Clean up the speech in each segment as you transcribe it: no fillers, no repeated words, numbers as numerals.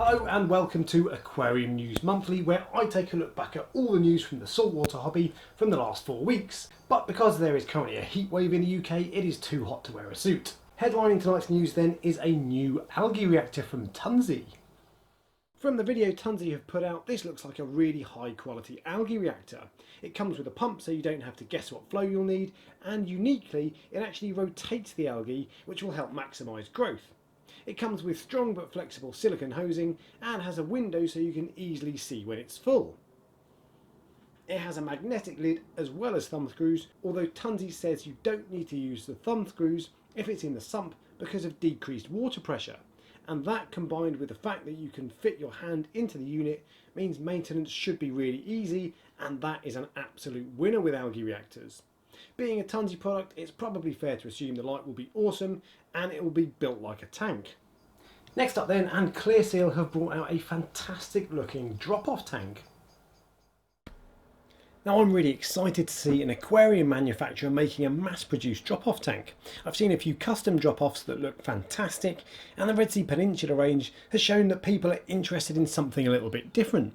Hello and welcome to Aquarium News Monthly, where I take a look back at all the news from the saltwater hobby from the last 4 weeks. But because there is currently a heat wave in the UK, it is too hot to wear a suit. Headlining tonight's news then is a new algae reactor from TonZ. From the video TonZ have put out, this looks like a really high quality algae reactor. It comes with a pump so you don't have to guess what flow you'll need, and uniquely it actually rotates the algae, which will help maximise growth. It comes with strong but flexible silicone hosing and has a window so you can easily see when it's full. It has a magnetic lid as well as thumb screws, although TonZ says you don't need to use the thumb screws if it's in the sump because of decreased water pressure. And that, combined with the fact that you can fit your hand into the unit, means maintenance should be really easy, and that is an absolute winner with algae reactors. Being a TonZ product, it's probably fair to assume the light will be awesome and it will be built like a tank. Next up then, and ClearSeal have brought out a fantastic looking drop-off tank. Now I'm really excited to see an aquarium manufacturer making a mass-produced drop-off tank. I've seen a few custom drop-offs that look fantastic, and the Red Sea Peninsula range has shown that people are interested in something a little bit different.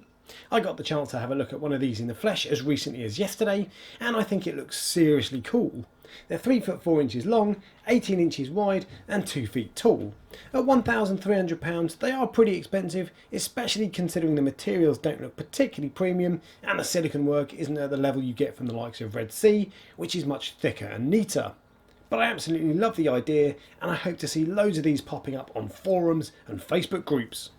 I got the chance to have a look at one of these in the flesh as recently as yesterday, and I think it looks seriously cool. They're 3 foot 4 inches long, 18 inches wide and 2 feet tall. At £1,300 they are pretty expensive, especially considering the materials don't look particularly premium and the silicone work isn't at the level you get from the likes of Red Sea, which is much thicker and neater. But I absolutely love the idea, and I hope to see loads of these popping up on forums and Facebook groups.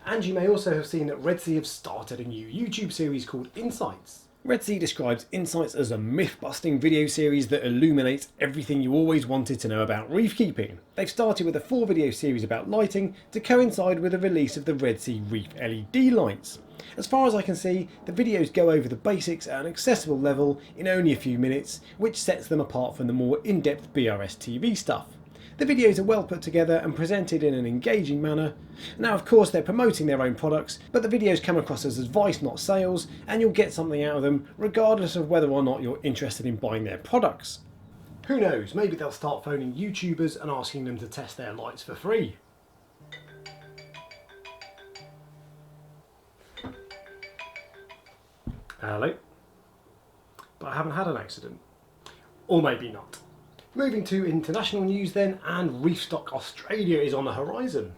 And you may also have seen that Red Sea have started a new YouTube series called Insights. Red Sea describes Insights as a myth-busting video series that illuminates everything you always wanted to know about reef keeping. They've started with a 4-video series about lighting to coincide with the release of the Red Sea Reef LED lights. As far as I can see, the videos go over the basics at an accessible level in only a few minutes, which sets them apart from the more in-depth BRS TV stuff. The videos are well put together and presented in an engaging manner. Now of course they're promoting their own products, but the videos come across as advice, not sales, and you'll get something out of them regardless of whether or not you're interested in buying their products. Who knows, maybe they'll start phoning YouTubers and asking them to test their lights for free. Hello? But I haven't had an accident. Or maybe not. Moving to international news then, and Reefstock Australia is on the horizon.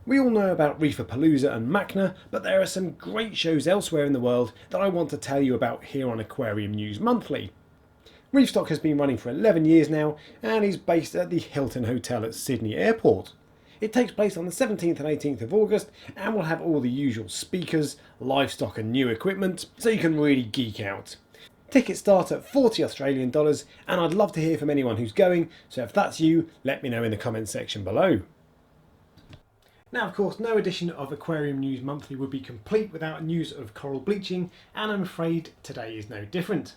We all know about Reeferpalooza and Macna, but there are some great shows elsewhere in the world that I want to tell you about here on Aquarium News Monthly. Reefstock has been running for 11 years now and is based at the Hilton Hotel at Sydney Airport. It takes place on the 17th and 18th of August and will have all the usual speakers, livestock and new equipment, so you can really geek out. Tickets start at $40 Australian, and I'd love to hear from anyone who's going, so if that's you, let me know in the comments section below. Now of course no edition of Aquarium News Monthly would be complete without news of coral bleaching, and I'm afraid today is no different.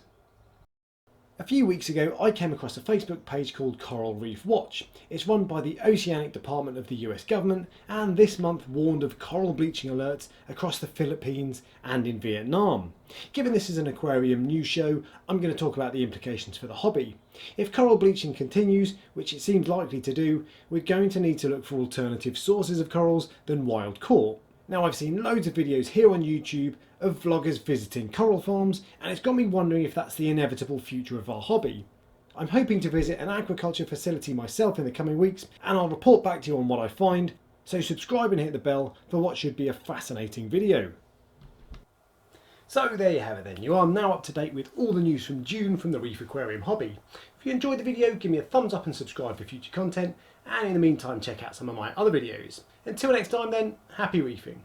A few weeks ago I came across a Facebook page called Coral Reef Watch. It's run by the Oceanic Department of the US government, and this month warned of coral bleaching alerts across the Philippines and in Vietnam. Given this is an aquarium news show, I'm going to talk about the implications for the hobby. If coral bleaching continues, which it seems likely to do, we're going to need to look for alternative sources of corals than wild caught. Now I've seen loads of videos here on YouTube of vloggers visiting coral farms, and it's got me wondering if that's the inevitable future of our hobby. I'm hoping to visit an aquaculture facility myself in the coming weeks, and I'll report back to you on what I find, so subscribe and hit the bell for what should be a fascinating video. So there you have it then, you are now up to date with all the news from June from the Reef Aquarium hobby. If you enjoyed the video, give me a thumbs up and subscribe for future content, and in the meantime check out some of my other videos. Until next time then, happy reefing.